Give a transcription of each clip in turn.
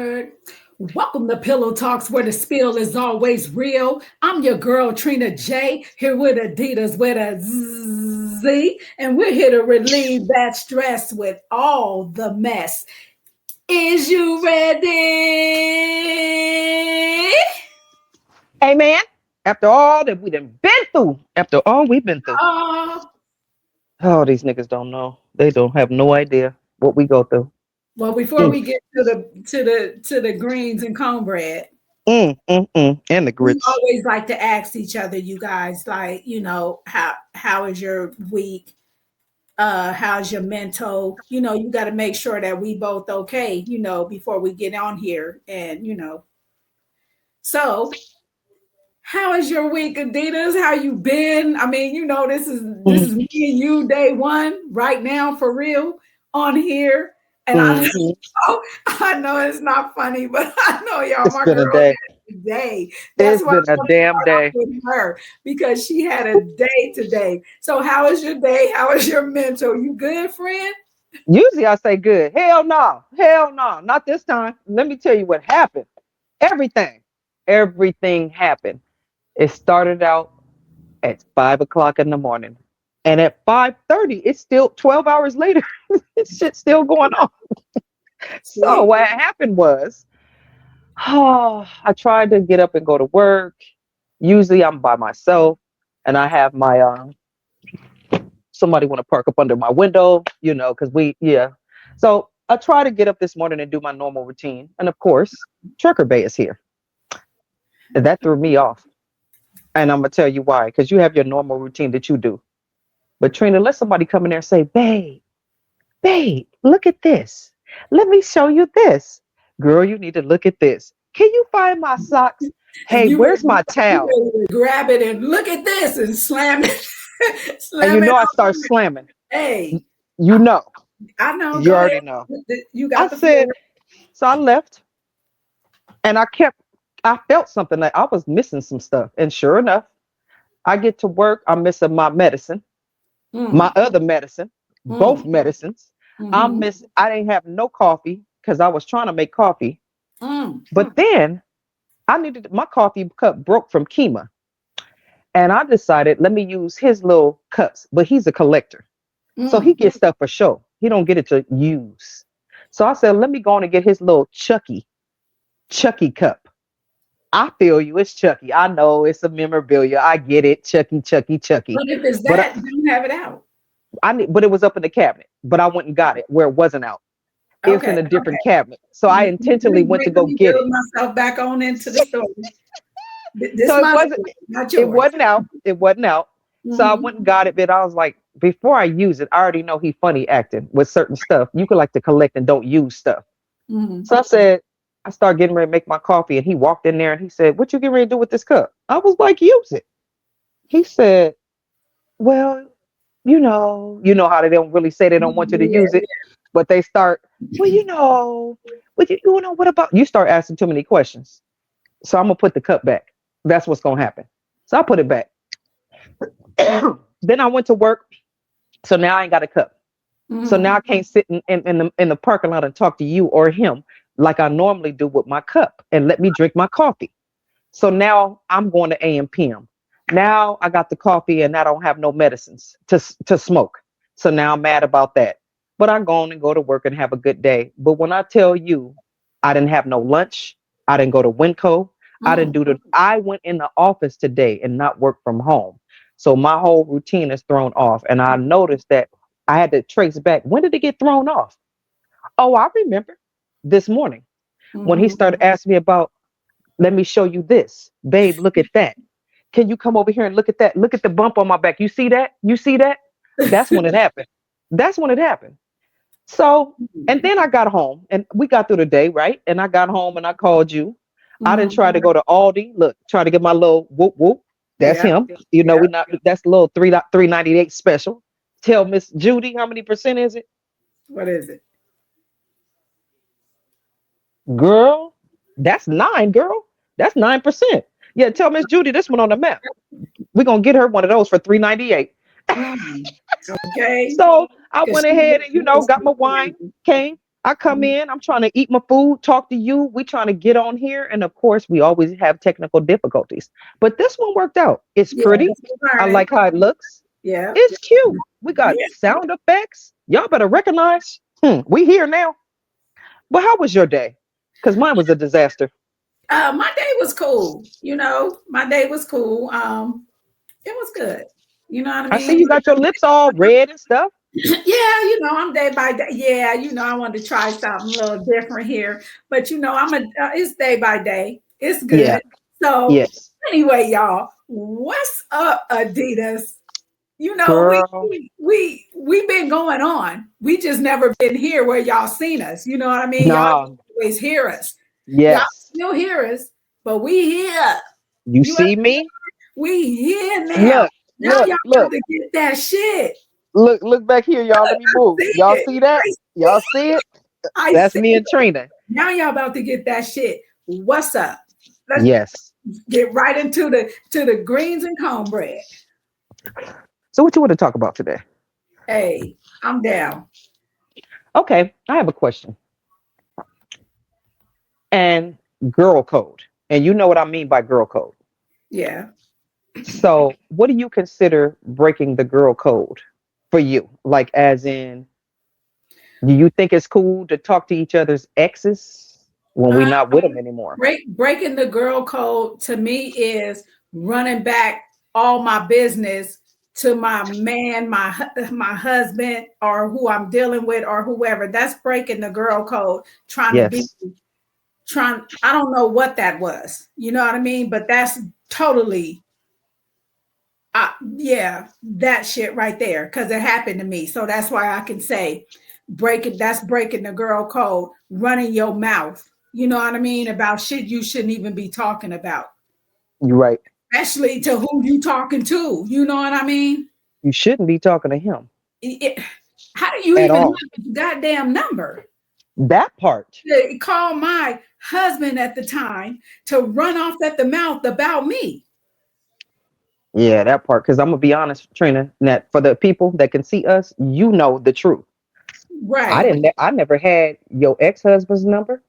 Welcome to Pillow Talks, where the spill is always real. I'm your girl Trina J, here with Adidas with a Z, and we're here to relieve that stress with all the mess. Is you ready? Hey man, after all that we done been through, after all we've been through, Uh, oh, these niggas don't know. They don't have no idea what we go through. well, before Mm, we get to the greens and cornbread, and the we grits. always like to ask each other, you guys, like, how is your week? How's your mental? You got to make sure that we both okay, before we get on here. And so how is your week, Adidas? How you been? I mean, this is me and you day one right now for real on here. And I Mm-hmm. know, I know it's not funny, but I know y'all, It's my been a girl day. had a day. That's It's why I been a want to damn start off day. with her because she had a day today. So how is your day? How is your mental? You good, friend? Usually I say good. Hell no, not this time. Let me tell you what happened. Everything, everything happened. It started out at 5 o'clock in the morning, and at 5:30, it's still 12 hours later. This shit's still going on. So See? what happened was, I tried to get up and go to work. Usually I'm by myself and I have my somebody want to park up under my window, because yeah. So I try to get up this morning and do my normal routine. And of course, Trucker Bay is here. And that threw me off. And I'm gonna tell you why. Because you have your normal routine that you do. But Trina, let somebody come in there and say, babe, look at this. Let me show you this. Girl, you need to look at this. Can you find my socks? And Hey, where's my towel? you ready to grab it and look at this and slam it, And slam it I on start there. slamming. Hey, You I, know, I know. you Go ahead. already know. You I got the said, floor. so I left and I felt something like I was missing some stuff. And sure enough, I get to work. I'm missing my medicine, my Mm, other medicine, both mm, medicines. mm-hmm, I didn't have no coffee because I was trying to make coffee. mm, But then I needed my coffee cup broke from Kima. And I decided, let me use his little cups, but he's a collector. So he mm. gets stuff for show. He don't get it to use. So I said, let me go on and get his little Chucky cup. I feel you. It's Chucky. I know it's a memorabilia. I get it. Chucky. But if it's But that, don't have it out. but it was up in the cabinet. But I went and got it where it wasn't out. It's Okay, in a okay. different cabinet. So I Let intentionally me went to let go me get it. build myself back on into the story. This So my story, not it yours. wasn't out. It wasn't out. So I Mm-hmm. went and got it, but I was like, before I use it, I already know he funny acting with certain stuff. You could like to collect and don't use stuff. Mm-hmm. So I said, I started getting ready to make my coffee, and he walked in there and he said, "What you getting ready to do with this cup?" I was like, "Use it." He said, "Well, you know how they don't really say they don't want you to Yeah, use it, but they start, well, what about you start asking too many questions. So I'm gonna put the cup back. That's what's gonna happen. So I put it back. Then I went to work. So now I ain't got a cup. So mm-hmm. now I can't sit in the parking lot and talk to you or him like I normally do with my cup and let me drink my coffee. So now I'm going to AM PM. Now I got the coffee and I don't have no medicines to smoke. So now I'm mad about that. But I go on and go to work and have a good day. But when I tell you I didn't have no lunch, I didn't go to Winco, Mm. I went in the office today and not work from home. So my whole routine is thrown off. And I noticed that I had to trace back. When did it get thrown off? Oh, I remember this morning when he Mm-hmm. started asking me about, let me show you this. Babe, look at that. Can you come over here and look at that? Look at the bump on my back. You see that? You see that? That's when it happened. That's when it happened. So, and then I got home and we got through the day, right? And I got home and I called you. I didn't Mm-hmm. try to go to Aldi. Look, try to get my little whoop whoop. That's Yeah, him. yeah. We not that's a little 3.98 special. Tell Miss Judy how many percent is it? What is it? Girl, that's nine, girl. That's 9%. Yeah, tell Miss Judy this one on the map. We're gonna get her one of those for 3.98. Mm. Okay. So I Because went she ahead and got my wine, came. I come in, I'm trying to eat my food, talk to you. We trying to get on here. And of course, we always have technical difficulties. But this one worked out. It's Yeah, pretty. that's I learning. like how it looks. Yeah. It's cute. We got Yeah. sound effects. Y'all better recognize. We here now. But how was your day? Because mine was a disaster. My day was cool. My day was cool. It was good. You know what I I see mean? you got your lips all red and stuff. Yeah, I'm day by day. Yeah, I wanted to try something a little different here, but it's day by day. It's Yeah. good. So Yes. anyway, y'all, what's up, Adidas? We Girl. we been going on. We just never been here where y'all seen us. You know what I mean? Y'all No. always hear us. Y'all Yes. still hear us, but we here. You You see me? We here now. Look, Now look, y'all look, about to get that shit. look back here, y'all. Let me move. See Y'all it. see that? I Y'all see it? I That's see me it. and Trina. Now y'all about to get that shit. What's up? Let's Yes. get right into the greens and cornbread. So what you want to talk about today? Hey, I'm down. Okay, I have a question. And girl code. And you know what I mean by girl code. Yeah. So what do you consider breaking the girl code for you? Like as in, do you think it's cool to talk to each other's exes when we're Uh, not with them anymore? breaking the girl code to me is running back all my business to my man, my husband, or who I'm dealing with, or whoever. That's breaking the girl code. Trying to be Yes. trying. I don't know what that was. You know what I mean? But that's totally yeah, that shit right there, because it happened to me. So that's why I can say that's breaking the girl code, running your mouth, you know what I mean, about shit you shouldn't even be talking about, You're right. especially to who you talking to, you know what I mean? You shouldn't be talking to him How do you at even have all. his goddamn number? That part. To call my husband at the time to run off at the mouth about me. Yeah, that part. Because I'm gonna be honest, Trina, that for the people that can see us, you know the truth. Right. I never had your ex-husband's number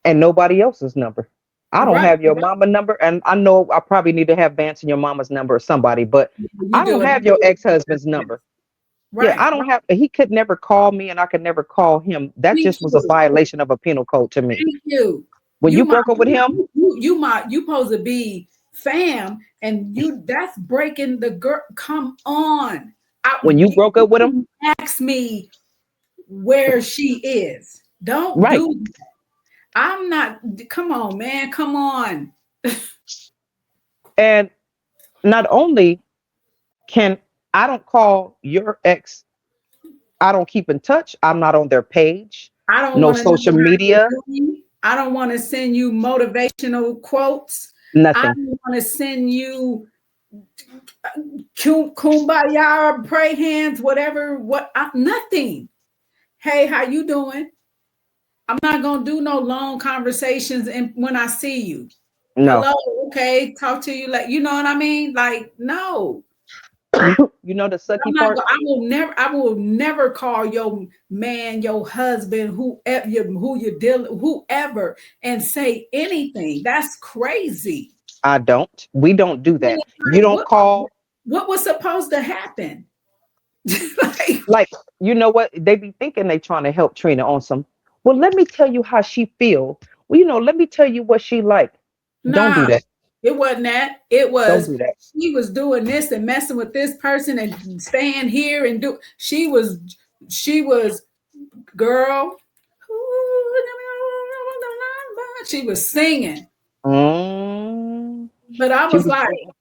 and nobody else's number. I don't Right. have your mama number, and I know I probably need to have Vance and your mama's number or somebody, but You I don't do have your it. ex-husband's number. Yeah, Right. I don't have. He could never call me, and I could never call him. That Thank just was a you. violation of a penal code to me. Thank you. When You you my broke up with him, you supposed to be fam, and that's breaking the girl. Come on. when you broke up with him, Ask me where she is. Don't right? do that. I'm not, come on, man. Come on. And not only can I don't call your ex, I don't keep in touch. I'm not on their page, I don't no want to know social how you're media, doing. I don't want to send you motivational quotes. I nothing. don't want to send you kumbaya, pray hands, whatever. Nothing. Hey, how you doing? I'm not gonna do no long conversations and when I see you. No. Hello, okay, talk to you like, you know what I mean? Like, no. You know the sucky I'm not part? I will never call your man, your husband, who you're dealing, whoever, and say anything. That's crazy. I don't. We don't do And that. it's You like, don't call. what was supposed to happen? Like, Like, you know what? They be thinking they trying to help Trina on some. Well, let me tell you how she feel. Well, let me tell you what she like. Don't do nah, that. it wasn't that. It Don't was do that. she was doing this and messing with this person and staying here and do. She was girl. She was singing, Mm, but I she was was like, saying,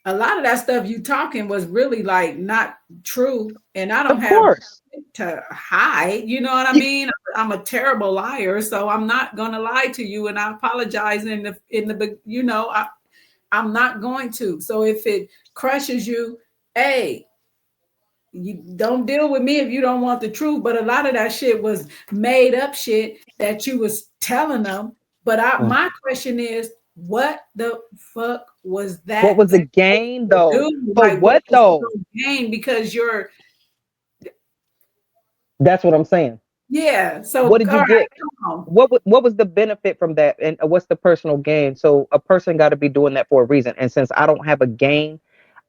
a lot of that stuff you talking was really like not true, and I don't of have course. to hide. You know what I You, mean? I'm a terrible liar, so I'm not gonna lie to you, and I apologize I'm not going to. So if it crushes you, hey, you don't deal with me if you don't want the truth. But a lot of that shit was made up shit that you was telling them. But mm. my question is, what the fuck was What that was the supposed gain to though? do? For Like, what what was though? the game? Because you're That's what I'm saying. Yeah. So, What all did you right, get? come on. What was the benefit from that, and what's the personal gain? So a person got to be doing that for a reason. And since I don't have a gain,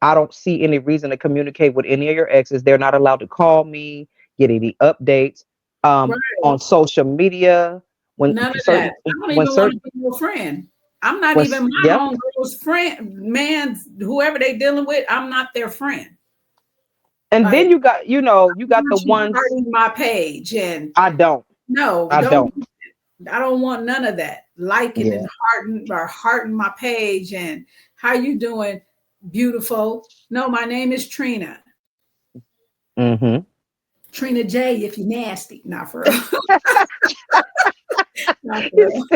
I don't see any reason to communicate with any of your exes. They're not allowed to call me, get any updates Right. on social media. When None of that. certain I don't when even want to certain be your friend. I'm not when even my yeah, homegirl's friend, man's whoever they dealing with. I'm not their friend. and then Like, you got you I got the want you ones hurting my page, and I don't no, I don't. don't I don't want none of that. Liking yeah. and hearting my page, and how you doing, beautiful. No, my name is Trina. Hmm. Trina J. If you nasty, not for real. Not for real.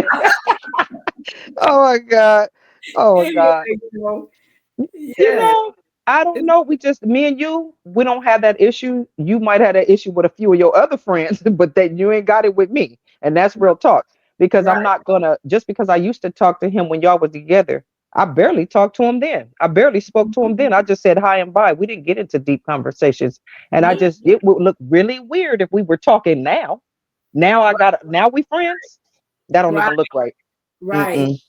Oh my god, oh my Anyway, god. girl, You yeah, know, I don't know. We just, me and you, we don't have that issue. You might have that issue with a few of your other friends, but that you ain't got it with me. And that's real talk. Because I'm right. not gonna, just because I used to talk to him when y'all was together, I barely talked to him then. I barely spoke to him then. I just said hi and bye. We didn't get into deep conversations. And I Yeah, just, it would look really weird if we were talking now. Now we friends. That don't right, even look right. right, Mm-mm,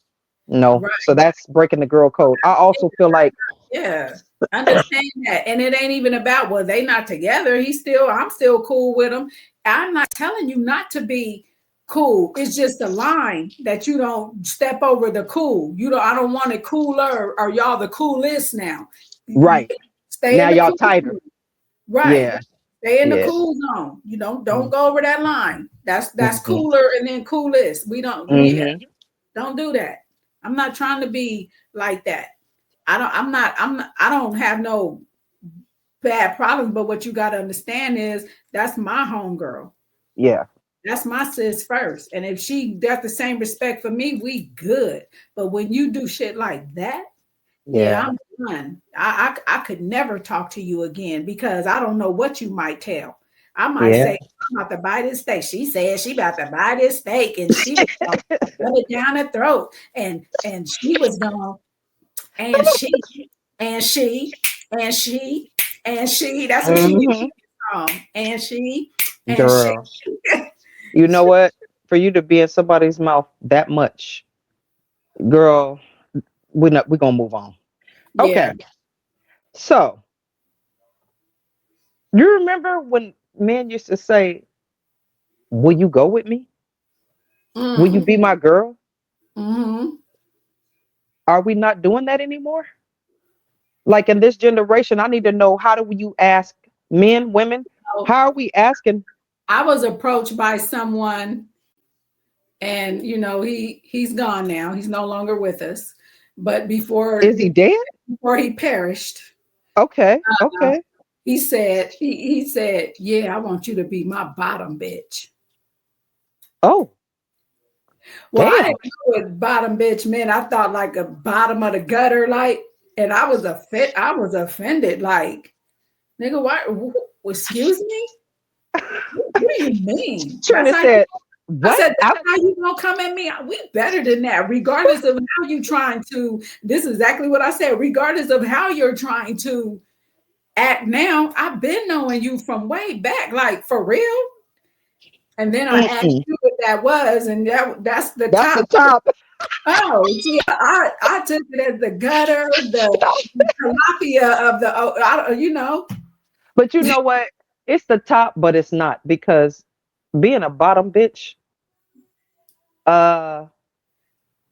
no. right. So that's breaking the girl code. I also feel like, Yeah, understand that. And it ain't even about, well, they not together. I'm still cool with him. I'm not telling you not to be cool. It's just a line that you don't step over the cool. I don't want it cooler, or y'all the coolest now. right. Stay Now in the y'all cool tighter. zone. Right. Yeah. Stay in the Yeah. cool zone. You don't go over that line. That's Mm-hmm. cooler and then coolest. Yeah, Mm-hmm. don't do that. I'm not trying to be like that. I don't have no bad problems, but what you got to understand is that's my homegirl. Yeah. That's my sis first. And if she got the same respect for me, we good. But when you do shit like that, yeah, Yeah. I'm done. I could never talk to you again because I don't know what you might tell. I might Yeah. say, I'm about to buy this steak. She said she about to buy this steak and she was gonna rub it down her throat. And she was gonna and and she and she she. That's what she get Hmm. from. And she. Girl. You know what? For you to be in somebody's mouth that much, girl, we're gonna move on. Yeah. Okay. So you remember when men used to say, will you go with me? Will you Mm-hmm. be my girl? Mm-hmm. Are we not doing that anymore? Like in this generation, I need to know, how do you ask men, women? So How are we asking? I was approached by someone, and he's gone now. He's no longer with us. But Is he dead? before he perished, Okay. uh, Okay. he said, "Yeah, I want you to be my bottom bitch." Oh, Well, I damn. didn't know what bottom bitch meant. I thought like a bottom of the gutter, like, and I was offended, like, nigga, why? Excuse me? What do you mean? That's Trina how said, I what? said, that's how you gonna come at me? We better than that, regardless of how you trying to. This is exactly what I said. Regardless of how you're trying to act now, I've been knowing you from way back, like for real. And then I asked Mm-mm. you what that was, and that's the That's the top. top. Oh, see, I took it as the gutter, the tilapia of the, But you know what? It's the top, but it's not, because being a bottom bitch, uh,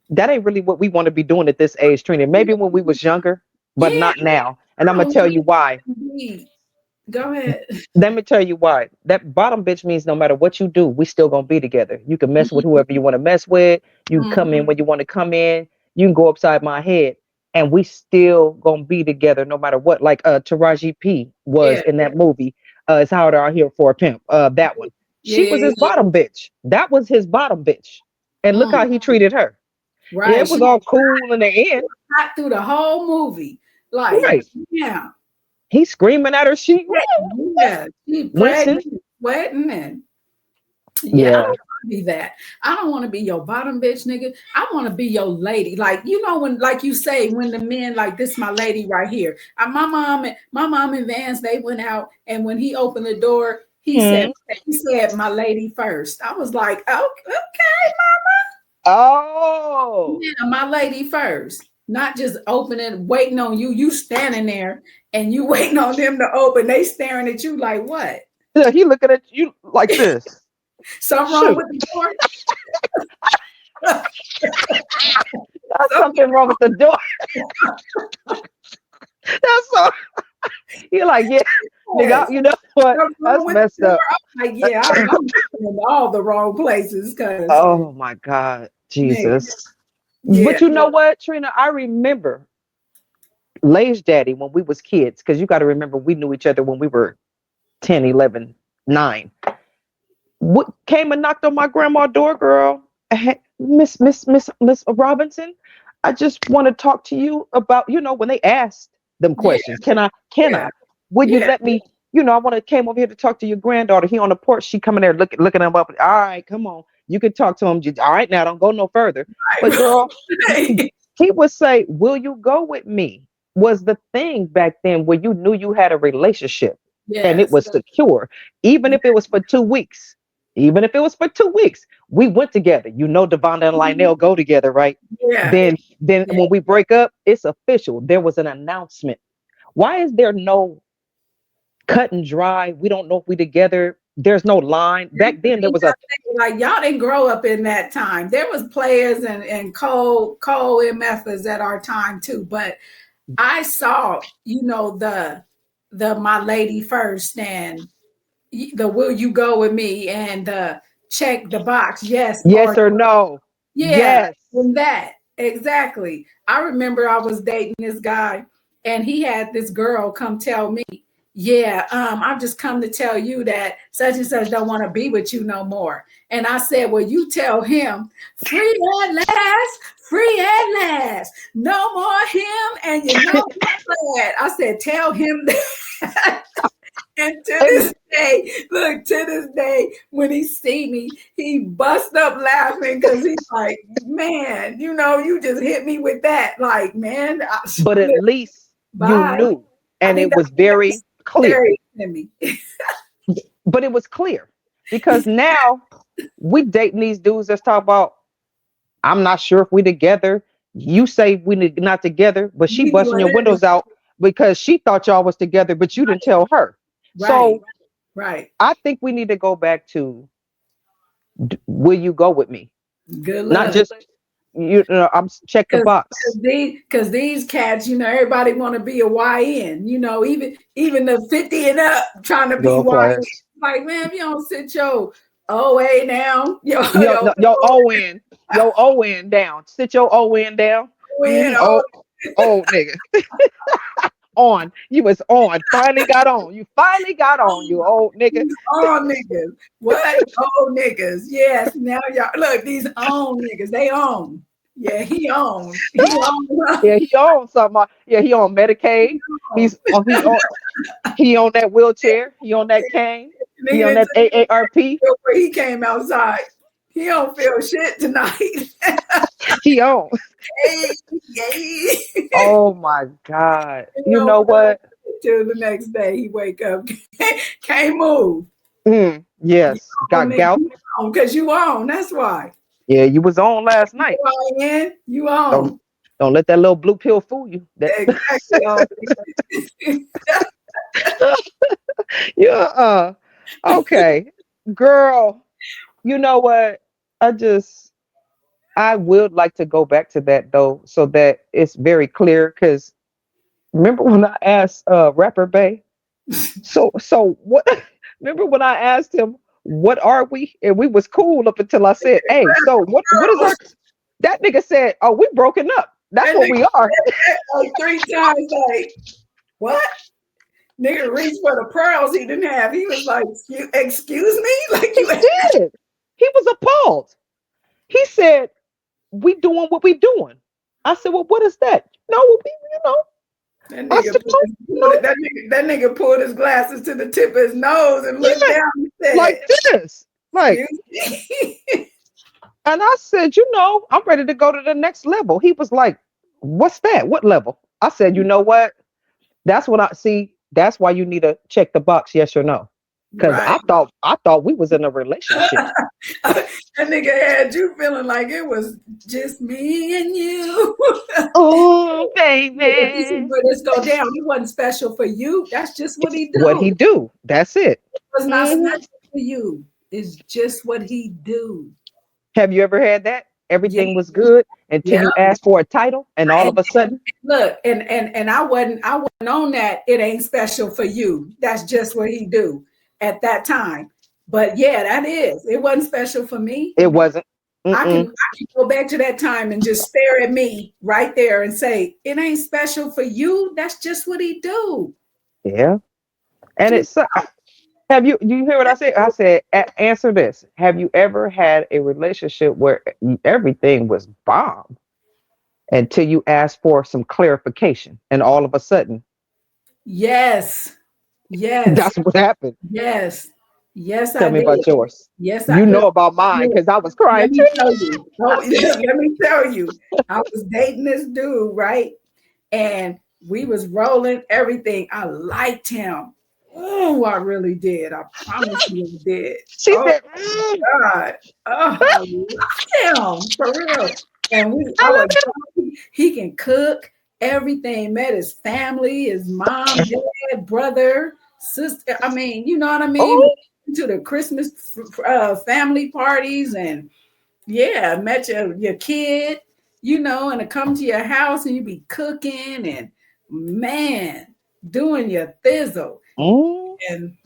that ain't really what we want to be doing at this age, Trina. Maybe when we was younger, but yeah. not now. And I'm I gonna don't tell you need why. to be. Go ahead. Let me tell you why. That bottom bitch means no matter what you do, we still gonna be together. You can mess with whoever you want to mess with. You can come in Mhm. when you want to come in. You can go upside my head, and we still gonna be together no matter what. Like Taraji P was Yeah, in that movie. It's How Are Here for a Pimp. That one. yeah, She was yeah, his bottom bitch. That was his bottom bitch. And look yeah. how he treated her. Yeah, Right. it was She all cool in the end. got through the whole movie. Like, Right. yeah, He screaming at her. She yeah. She Winston. pregnant, sweating, and yeah, I don't Yeah. want to be that. I don't want to be your bottom bitch, nigga. I want to be your lady. Like, when, like you say, when the men, like, this my lady right here. My mom and Vance, they went out, and when he opened the door, He said, Hmm. my lady first. I was like, okay, Oh, yeah, my lady first. Not just opening, waiting on you. You standing there and you waiting on them to open. They staring at you like what? yeah, he looking at you like this. Something wrong Shoot, with the door? that's Something something wrong with the door. That's so. You're like, yeah, nigga, yes. you know what? Something wrong That's with the messed door? up. I'm like, yeah, I'm looking in all the wrong places because Oh my God, nigga, Jesus. yeah, But you know what, Trina? I remember Lay's daddy when we was kids, because you got to remember we knew each other when we were 10, 11, 9. What came and knocked on my grandma's door, girl? Miss Robinson, I just want to talk to you about, when they asked them yeah, questions. Can I? yeah, Would you yeah. let me? I want to came over here to talk to your granddaughter. He on the porch. She coming there looking him up. All right, come on. You can talk to him. All right, now don't go no further. But girl, he would say, "Will you go with me?" Was the thing back then where you knew you had a relationship and it Yes, was secure, even if it was for 2 weeks. Even if it was for 2 weeks, we went together. Devonta and Lionel go together, right? yeah. Then Yeah. when we break up, it's official. There was an announcement. Why is there no cut and dry? We don't know if we together. There's no line. Back then there was a Like y'all didn't grow up in that time. There was players and Cole MFers at our time too. But I saw, the my lady first and the will you go with me and the check the box, yes or yes or no. yeah, Yes. and that exactly. I remember I was dating this guy, and he had this girl come tell me, "Yeah, I've just come to tell you that such and such don't want to be with you no more." And I said, "Well, you tell him, free at last, free at last, no more him, and you know what?" I said, "Tell him that." And to And this day, look, to this day, when he see me, he bust up laughing because he's like, man, you just hit me with that. Like, man, but at least you bye. knew, I and think it that's was very clear. scary to me. But it was clear because now we dating these dudes that's talk about, I'm not sure if we together. You say we not together, but she We busting doing your windows it. out because she thought y'all was together, but you didn't tell her. Right, So right. I think we need to go back to, will you go with me? Good Not luck. just, I'm check the Cause, box. cause these cats, everybody want to be a YN. Even the 50 and up trying to be Girl, YN. please. Like, man, if you don't sit your OA down, Yo, no, yo, O-N down. Sit your O-N down. ON, Oh, old nigga. On. You was on. Finally got on. You finally got on, you old nigga. these on niggas. What? Old niggas. Yes. Now y'all look, these own niggas, they own. Yeah, he own. He own. Yeah, he on something. Yeah, he on Medicaid. He on that wheelchair. He on that cane. He on Nigga that AARP. where he came outside. He don't feel shit tonight. He on. Hey, yay. Oh my God. You You know, know what? till the next day he wake up. Can't move. You Yes. own Got nigga. gout. You own because you own. That's why. Yeah, you was on last night. You in, you Don't own. don't let that little blue pill fool you. That Exactly. yeah. Okay. Girl, you know what? I would like to go back to that though, so that it's very clear. Because remember when I asked Rapper Bay? So what? Remember when I asked him, "What are we?" And we was cool up until I said, "Hey, so what is our?" That nigga said, "Oh, we broken up. That's That what nigga we are." said that like 3 times. Like what? Nigga reached for the pearls he didn't have. He was like, "Excuse me, like He you." did. He was appalled. He said, "We doing what we doing." I said, "Well, what is that?" No, That I nigga, said, "No, no, that nigga pulled his glasses to the tip of his nose and looked yeah, down and like said, this." Like, "Excuse me." and I said, "I'm ready to go to the next level." He was like, "What's that? What level?" I said, "You know what? That's what I see. That's why you need to check the box, yes or no." Cause Right. I thought we was in a relationship. That nigga had you feeling like it was just me and you. Oh, But this is baby. where this go down. It wasn't special for you. That's just what he What he do. do? That's it. It was not Hmm. special for you. It's just what he do. Have you ever had that? Yeah, Everything was good until yeah. you asked for a title, and all of And a sudden, look, and I wasn't on that. It ain't special for you. That's just what he do at that time. But yeah, that is. It wasn't special for me. it wasn't. Mm-mm. I can go back to that time and just stare at me right there and say, it ain't special for you. That's just what he do. Yeah, and Just it's. Have you? Do you hear what I said? I said, answer this. Have you ever had a relationship where everything was bomb until you asked for some clarification, and all of a sudden, yes. Yes. that's what happened? Yes. Yes, Tell I me did. about yours. Yes, I You look. know about mine Look, because I was crying let too. me tell you. Oh, let me tell you. I was dating this dude, right? And we was rolling everything. I liked him. Oh, I really did. I promise you I did. She Oh said, "Mm, God. Oh, I love him for real. And I "I love was he can cook everything, met his family, his mom, dad, brother, sister. I mean, you know what I mean? We oh, went to the Christmas family parties and yeah, met your kid, and to come to your house and you be cooking and man, doing your thizzle. mm, And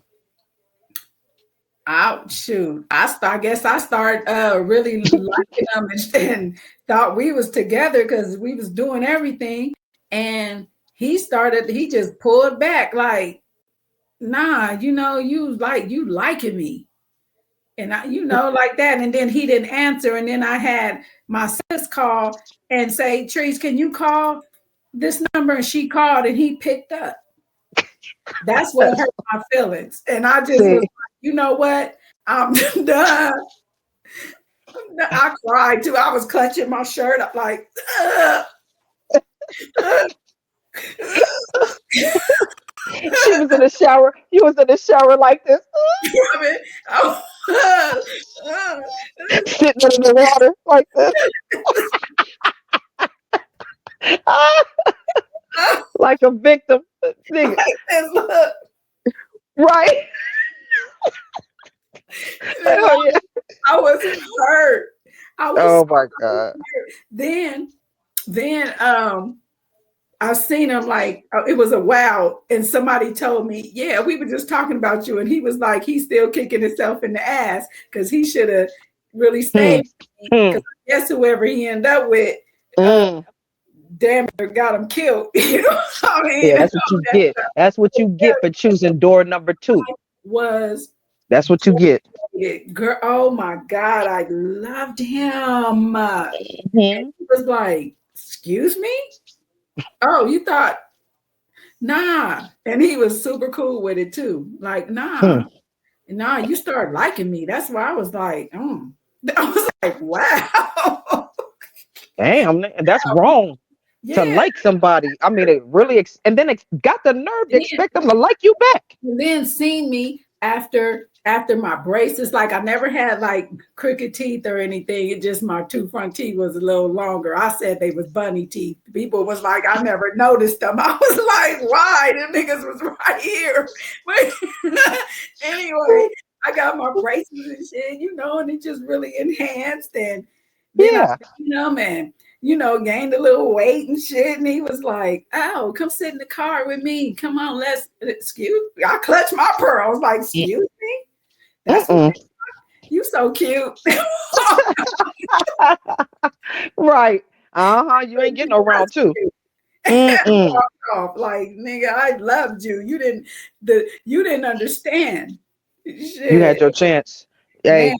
I guess I started really liking him and thought we was together because we was doing everything. And he just pulled back like, nah, you liking me. And like that. And then he didn't answer. And then I had my sis call and say, Trees, can you call this number? And she called and he picked up. That's what hurt my feelings. And I just was see, like, you know what? I'm done. I cried too. I was clutching my shirt up like, ugh, ugh, she was in the shower. You was in the shower like this, I mean, I, sitting in the water like this, like a victim. Nigga, like this, look. right? And Hell yeah. I was hurt. I was Oh so my God. hurt. Then I seen him like it was a while, and somebody told me, "Yeah, we were just talking about you." And he was like, he's still kicking himself in the ass because he should have really Hmm. stayed. Hmm. Because I guess whoever he ended up with, uh, Mm. damn near got him killed. You know what I mean? Yeah, that's what you get. That's what you get for choosing door number two. Was That's what you get. girl. Oh my God, I loved him. Hmm. He was like, "Excuse me? Oh, you thought nah?" And he was super cool with it too. Like, Hmm. nah, you start liking me. That's why I was like, I was like, wow. Damn, that's wrong to Yeah. like somebody. I mean, it really, and then it got the nerve to And expect them to like you back. then seen me after my braces. Like I never had like crooked teeth or anything. It just my two front teeth was a little longer. I said they was bunny teeth. People was like, I never noticed them. I was like, why? Them niggas was right here. But anyway, I got my braces and shit, and it just really enhanced. And then I Yeah. seen them and gained a little weight and shit. And he was like, oh, come sit in the car with me. Come on, excuse me. I clutched my pearl. I was like, excuse me? That's what Mm-mm. you so cute. Right. Uh-huh. You ain't getting around too. Mm-mm. Off. Like, nigga, I loved you. You didn't understand. You had Shit. your chance. Man, Hey,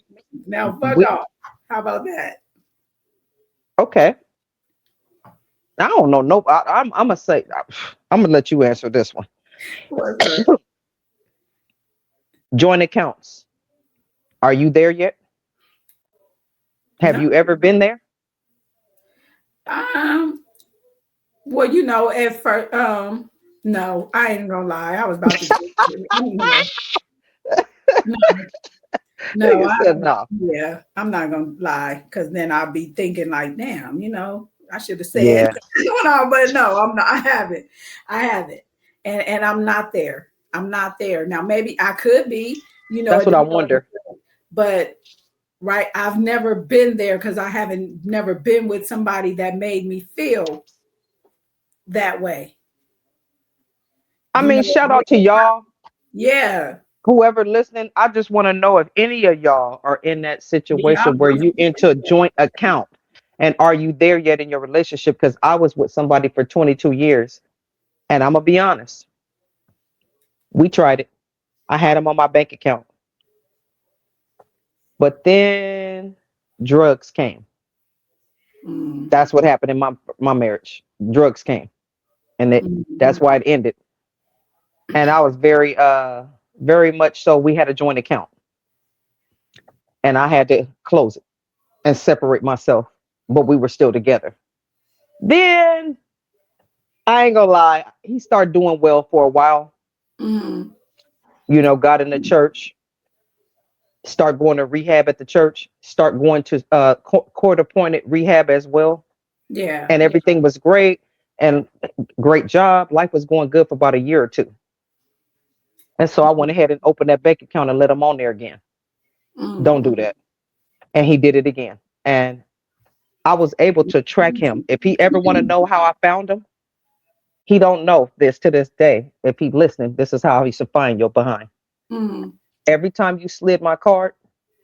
now fuck we off. How about that? okay. I don't know. Nope. I'm gonna say. I'm gonna let you answer this one. What's up? Joint accounts. Are you there yet? Have No. you ever been there? Um, well, at first, no, I ain't gonna lie. I was about to. No, no, Nigga said no. yeah, I'm not gonna lie, because then I'll be thinking like, damn, I should have said, Yeah, no, but no, I'm not. I haven't, and I'm not there. I'm not there now. Maybe I could be, that's what I wonder. but right, I've never been there because I haven't never been with somebody that made me feel that way. I You mean, know, shout out to y'all, yeah, whoever listening. I just want to know if any of y'all are in that yeah. situation where you into a joint account, and are you there yet in your relationship? Because I was with somebody for 22 years, and I'm gonna be honest, we tried it. I had him on my bank account, but then drugs came. Mm, That's what happened in my marriage. Drugs came, and that's mhm, why it ended. And I was very much so. We had a joint account, and I had to close it and separate myself, but we were still together. Then I ain't gonna lie, he started doing well for a while. mhm. Got in the church, start going to rehab at the church, start going to court appointed rehab as well, Yeah, and everything was great and great job. Life was going good for about a year or two, and so I went ahead and opened that bank account and let him on there again. Don't mm, do that, and he did it again, and I was able to track him. If he ever want to know how I found him, he don't know this to this day. If he listening, this is how he should find your behind. mm, Every time you slid my card,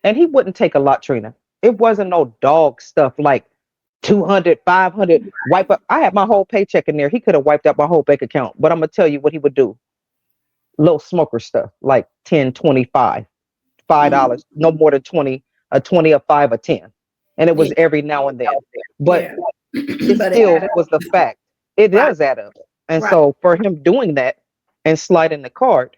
and he wouldn't take a lot, Trina. It wasn't no dog stuff like 200, 500, wipe up. I had my whole paycheck in there. He could have wiped out my whole bank account. But I'm going to tell you what he would do. Little smoker stuff like 10, 25, mm. $5, no more than 20, a 20, a 5, a 10. And it Yeah, was every now and then. But yeah. it But it still added was up. the fact. It Right, does add up. And right. so for him doing that and sliding the card,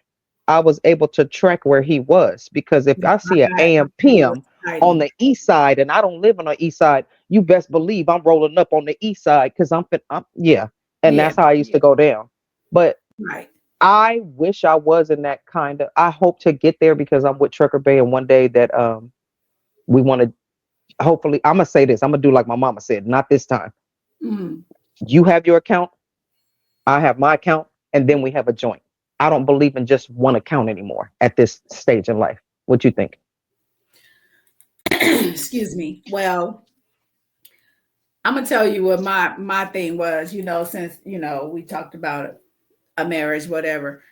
I was able to track where he was because if Yeah, I see an I AM know PM it's on exciting. the east side and I don't live on the east side, you best believe I'm rolling up on the east side because I'm yeah. And Yeah, that's how I used to go down. But right. I wish I was in that kind of I hope to get there because I'm with Trucker Bay and one day that we want to hopefully I'm gonna say this. I'm gonna do like my mama said, not this time. Mm. You have your account, I have my account, and then we have a joint. I don't believe in just one account anymore at this stage in life. What you think? Excuse me. Well, I'm gonna tell you what my thing was. Since we talked about a marriage, whatever.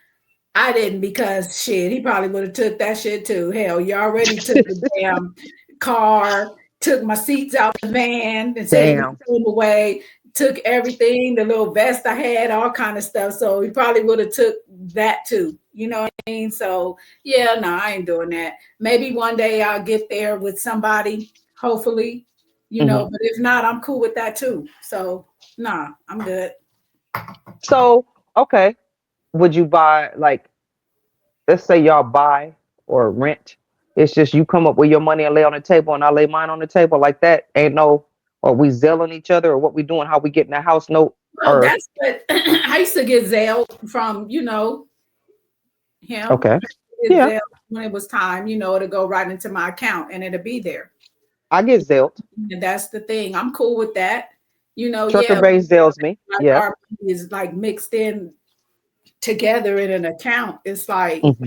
I didn't because shit, he probably would have took that shit too. Hell, you already took the damn car, took my seats out the van and said you Damn. threw them away, took everything, the little vest I had, all kind of stuff. So he probably would have took that too. You know what I mean? So yeah, no, I ain't doing that. Maybe one day I'll get there with somebody, hopefully, Hmm. but if not, I'm cool with that too. So nah, I'm good. So, okay. Would you buy, like, let's say y'all buy or rent? It's just you come up with your money and lay on the table, and I lay mine on the table like that. Ain't no, are we zelling each other or what we doing? How we getting a house note? Well, Or, that's what I used to get Zelle from, him. okay. Get Yeah, Zelle when it was time, to go right into my account and it'll be there. I get zelled. And that's the thing. I'm cool with that. Trucker Yeah, Bay zells me. like Yeah. our money is like mixed in together in an account. It's like, Hmm.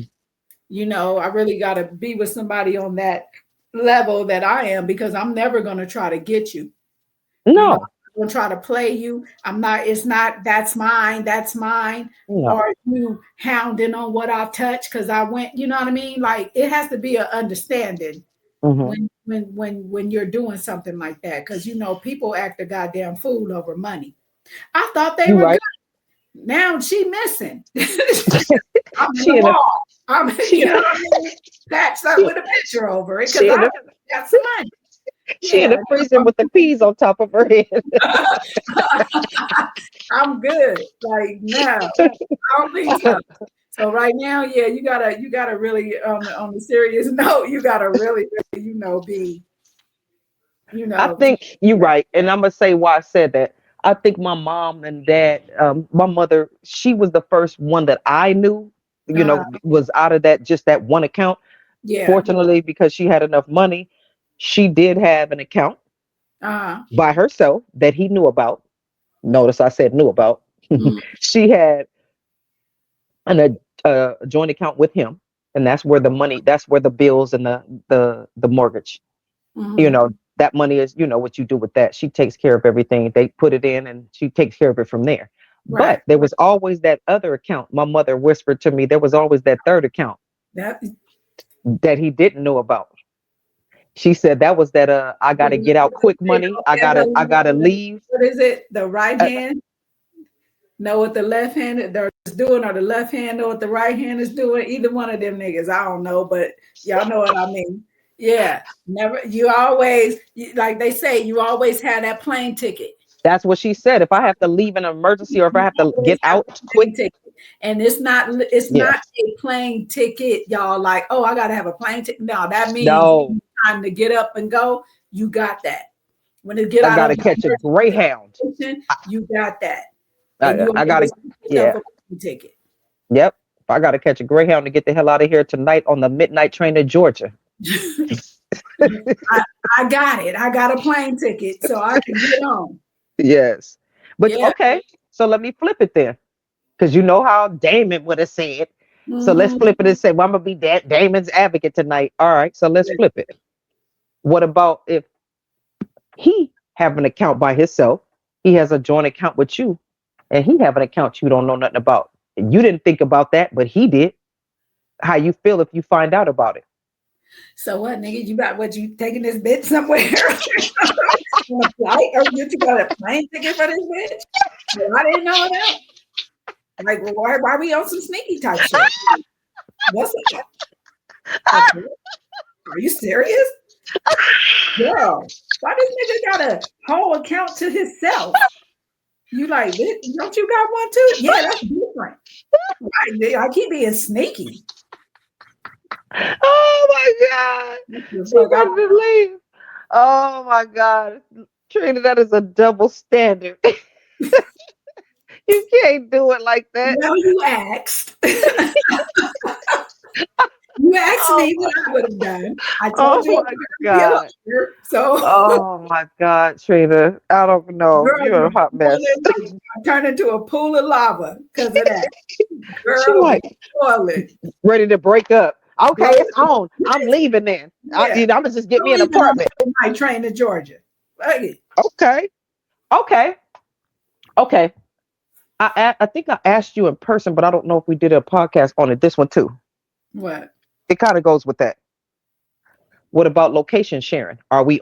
I really got to be with somebody on that level that I am because I'm never going to try to get you. No, I'm gonna try to play you. I'm not, it's not that's mine, no. or you hounding on what I touch because I went, you know what I mean? Like it has to be an understanding Hmm. when you're doing something like that. Cause people act a goddamn fool over money. I thought they You were good. right. Now she missing. I'm in the She in a mall. I'm she you know what I mean? Patched up she with a picture over it because she in I the got some money. she in Yeah. the freezer with the peas on top of her head. I'm good. Like no, I don't think so. So right now, yeah, you gotta really on the serious note, you gotta really, really, be, I think you're right, and I'm gonna say why I said that. I think my mom and dad, my mother, she was the first one that I knew, uh, was out of that just that one account. Yeah. Fortunately, because she had enough money, she did have an account Uh-huh. by herself that he knew about. Notice I said knew about. Mhm, She had a joint account with him, and that's where the money, that's where the bills and the mortgage, you mhm. know, that money is, you know, what you do with that. She takes care of everything. They put it in, and she takes care of it from there. Right. But there was always that other account. My mother whispered to me there was always that third account That that he didn't know about. She said that was that I gotta get out quick money. I gotta leave. what is it? The right Uh, hand know what the left hand is doing, or the left hand know what the right hand is doing. Either one of them niggas, I don't know, but y'all know what I mean. Yeah, never. You always, like they say, you always have that plane ticket. that's what she said. If I have to leave in an emergency or if I You have to always get have out a quick, plane ticket, and it's yeah. not a plane ticket, y'all. Like, oh, I gotta have a plane ticket. No, that means No, time to get up and go. You got that. When it get I out of gotta the catch a Greyhound. emergency situation, you got that, and I, you I gotta, always get yourself yeah, a plane ticket. yep. If I gotta catch a Greyhound to get the hell out of here tonight on the midnight train to Georgia. I, I got it. I got a plane ticket, so I can get on. Yes. But Yeah. okay, so let me flip it then. Because you know how Damon would have said. So let's Mhm. flip it and say, well, I'm gonna be Damon's advocate tonight. All right, so let's flip it. What about if he have an account by himself, he has a joint account with you, and he have an account you don't know nothing about? And you didn't think about that, but he did. How you feel if you find out about it? So what, nigga? You got what? You taking this bitch somewhere on a flight, or you got a plane ticket for this bitch? Well, I didn't know that. Like, well, why are we on some sneaky type shit? What's that? Like, are you serious, girl? Why this nigga got a whole account to himself? You like, don't you got one too? Yeah, that's different. Right? Like he being sneaky. Oh my God. She Fuck out. ready to leave. Oh my God. Trina, that is a double standard. You can't do it like that. Well, you asked. You asked Oh me my, what I would have done. I oh told you my God. so Oh my God, Trina. I don't know. girl, You're a hot mess. I turned into a pool of lava because of that. She Girl, like be boiling. ready to break up. Okay, Girl, it's on. I'm leaving then. yeah. I'm gonna just get me I'm an leaving on apartment. my train to Georgia. Fuck it. Okay. Okay. Okay. I think I asked you in person, but I don't know if we did a podcast on it. This one too. What? It kind of goes with that. What about location sharing? Are we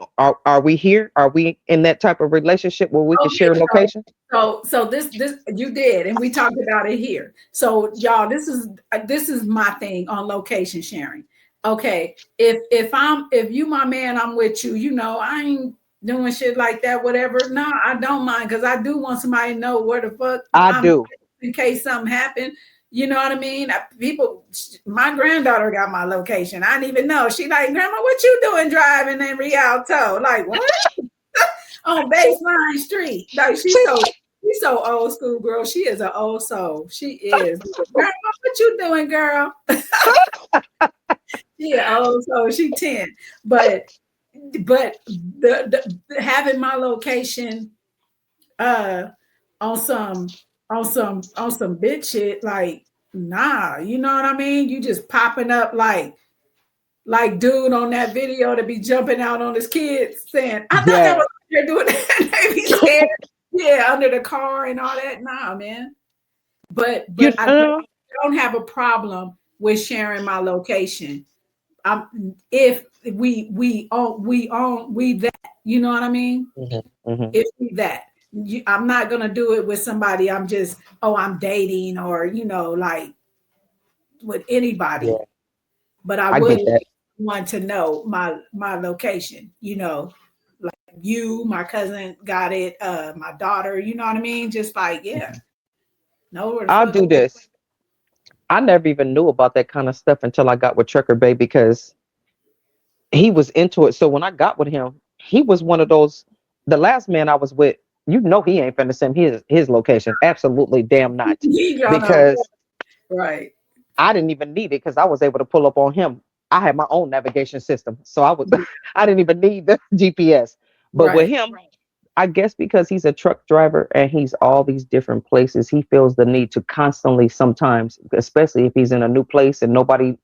here? Are we in that type of relationship where we can Okay, share location? so this you did, and we talked about it here. So y'all, this is my thing on location sharing. Okay, if you my man, I'm with you. You know, I ain't doing shit like that. Whatever. No, I don't mind because I do want somebody to know where the fuck I I'm do. in case something happened. You know what I mean? People, my granddaughter got my location. I didn't even know. She like, Grandma, what you doing driving in Rialto? Like, what? On Baseline Street. Like she's so old school, girl. She is an old soul. She is. Grandma, what you doing, girl? She an old soul. She 10. But the having my location uh on some bitch shit, like, nah, you know what I mean? You just popping up like dude on that video to be jumping out on his kids saying, I thought that Yeah. was you're doing that. They be scared. Yeah, under the car and all that. Nah, man. You But I know. don't have a problem with sharing my location. If we that, you know what I mean? Mhm, mhm. If we that. I'm not gonna do it with somebody I'm dating, or like with anybody. Yeah, But I I would get that. want to know my location, like you, my cousin got it, my daughter, you know what I mean? Just like, yeah, Mhm. know where the I'll fuck. do this. I never even knew about that kind of stuff until I got with Trucker Bay because he was into it. So when I got with him, he was one of those. The last man I was with, you know, he ain't finna send his location. Absolutely, damn not. You don't know. Because Right. I didn't even need it because I was able to pull up on him I had my own navigation system, so I didn't even need the GPS. But with Right. him, I guess because he's a truck driver and he's all these different places, he feels the need to constantly, sometimes, especially if he's in a new place and nobody,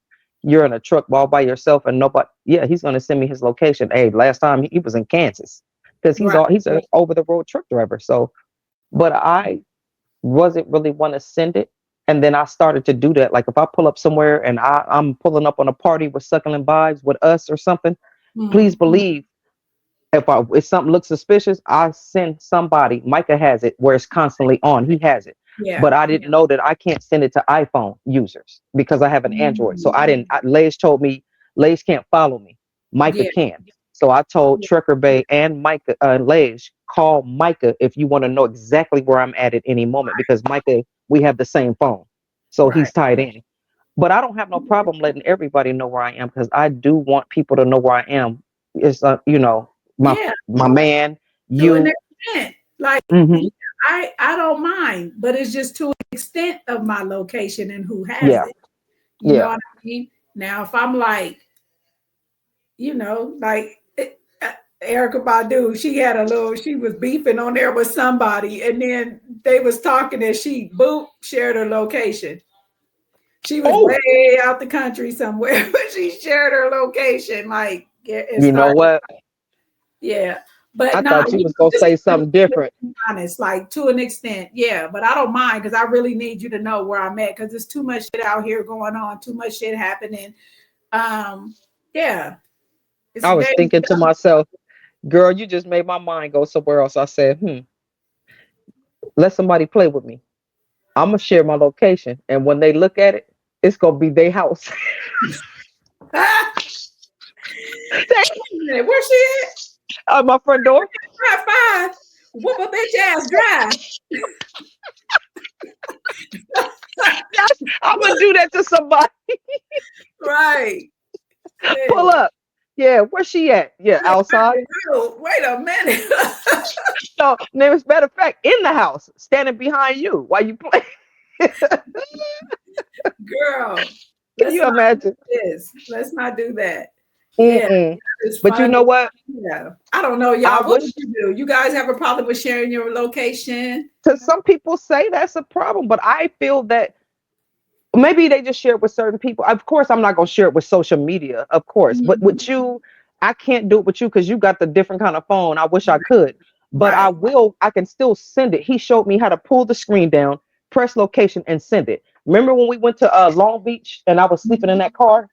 you're in a truck all by yourself and nobody, yeah, he's going to send me his location. Hey, last time he was in Kansas because Right. he's an over the road truck driver. So, but I wasn't really want to send it. And then I started to do that. Like if I pull up somewhere and I'm pulling up on a party with Suckling Vibes with us or something, please Mhm. believe if something looks suspicious, I send somebody. Micah has it where it's constantly on. He has it, Yeah. but I didn't know that I can't send it to iPhone users because I have an Android. So I didn't. Lays told me Lays can't follow me. Micah Yeah. can. So I told Trekker Bay and Micah Lays, call Micah if you want to know exactly where I'm at any moment because Micah, we have the same phone, so Right. he's tied in. But I don't have no problem letting everybody know where I am because I do want people to know where I am. It's my Yeah. my man, To an you. extent. Like Hmm. I don't mind, but it's just to an extent of my location and who has Yeah, it. You know yeah. what I mean? Now, if I'm like, like Erica Badu, she was beefing on there with somebody, and then they was talking, and she shared her location. She was Oh, way out the country somewhere, but she shared her location. Like, yeah, it you know started, what? yeah. But I no, thought you was gonna just say something different. be honest, like to an extent, yeah. But I don't mind because I really need you to know where I'm at because there's too much shit out here going on, too much shit happening. Um, yeah, it's I was very thinking to myself, girl, you just made my mind go somewhere else. I said, let somebody play with me. I'm gonna share my location, and when they look at it, it's gonna be their house. Where she at? At my front door. Drive five. Whoop a bitch ass drive. Yes, I'm gonna do that to somebody. Right. Pull up. Yeah, where's she at? Yeah, outside. Wait a minute. No, as a matter of fact, in the house, standing behind you while you play. Girl, Can let's you not do imagine? this. Let's not do that. Yeah, Mm-mm. it's But you fun. know what? Yeah. I don't know, I y'all. What wish, would you do? You guys have a problem with sharing your location? because some people say that's a problem, but I feel that maybe they just share it with certain people. Of course, I'm not going to share it with social media, of course, but Mhm. with you, I can't do it with you because you got the different kind of phone. I wish I could, but Right. I can still send it. He showed me how to pull the screen down, press location, and send it. Remember when we went to Long Beach and I was sleeping in that car?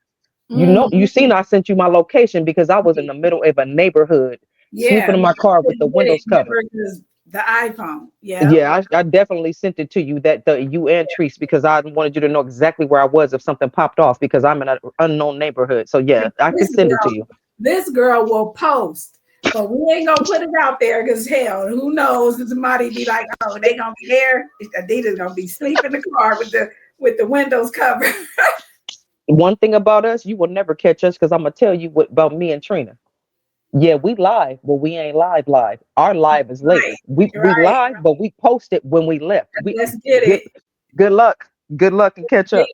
Mm. You seen I sent you my location because I was in the middle of a neighborhood sleeping Yeah. in my car with the windows covered. Because the iPhone. Yeah. Yeah, I definitely sent it to you that the you and Treese because I wanted you to know exactly where I was if something popped off because I'm in an unknown neighborhood. So yeah, I can This send it girl, to you. this girl will post, but we ain't gonna put it out there because hell, who knows? Somebody be like, oh, they gonna be there. Adidas gonna be sleeping in the car with the windows covered. One thing about us, you will never catch us because I'm gonna tell you what about me and Trina. Yeah, we live, but we ain't live. Our live is Right, later. We right. live, but we post it when we left. We Let's get good it. good luck. Good luck and catch up.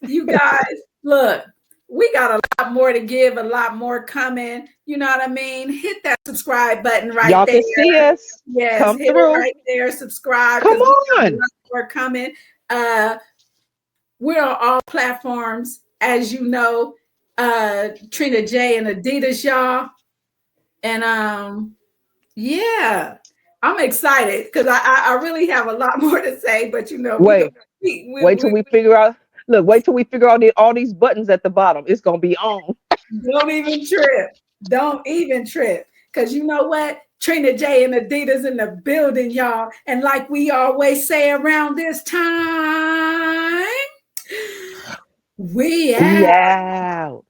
You guys, look, we got a lot more to give, a lot more coming. You know what I mean? Hit that subscribe button right Y'all there. can see us. Yes, Come hit it through. right there. Subscribe Come because we got a on. lot more coming. Uh, we're on all platforms, as you know. Trina J and Adidas, y'all. And yeah, I'm excited because I really have a lot more to say, but Wait. Wait till we we figure out. Look, wait till we figure out all these buttons at the bottom. It's gonna be on. don't even trip. Don't even trip. Because you know what? Trina J and Adidas in the building, y'all. And like we always say around this time, we We out. out.